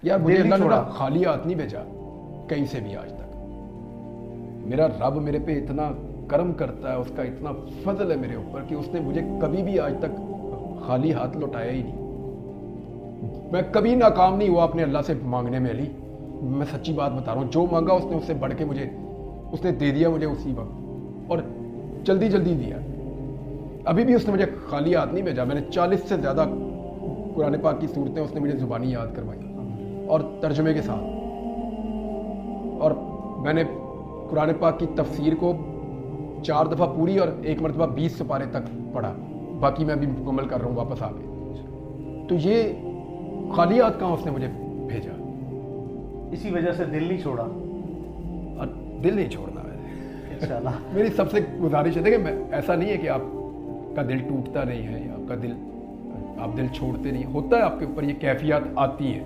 یار مجھے اللہ نے خالی ہاتھ نہیں بھیجا کہیں سے بھی آج تک. میرا رب میرے پہ اتنا کرم کرتا ہے, اس کا اتنا فضل ہے میرے اوپر کہ اس نے مجھے کبھی بھی آج تک خالی ہاتھ لوٹایا ہی نہیں. میں کبھی ناکام نہیں ہوا اپنے اللہ سے مانگنے میں. علی میں سچی بات بتا رہا ہوں, جو مانگا اس نے اس سے بڑھ کے مجھے اس نے دے دیا مجھے اسی وقت, اور جلدی جلدی دیا. ابھی بھی اس نے مجھے خالی ہاتھ نہیں بھیجا. میں نے 40 سے زیادہ قرآن پاک کی صورتیں اس نے مجھے زبانی یاد کروائی اور ترجمے کے ساتھ. اور میں نے قرآن پاک کی تفسیر کو 4 دفعہ پوری اور 1 مرتبہ 20 سپارے تک پڑھا. باقی میں بھی مکمل کر رہا ہوں واپس آ کے. تو یہ خالی ہاتھ کہاں اس نے مجھے بھیجا. اسی وجہ سے دل نہیں چھوڑا. اور دل نہیں چھوڑنا ہے انشاءاللہ. میری سب سے گزارش ہے, دیکھیں ایسا نہیں ہے کہ آپ کا دل ٹوٹتا نہیں ہے یا آپ کا دل آپ دل چھوڑتے نہیں, ہوتا ہے آپ کے اوپر یہ کیفیات آتی ہیں,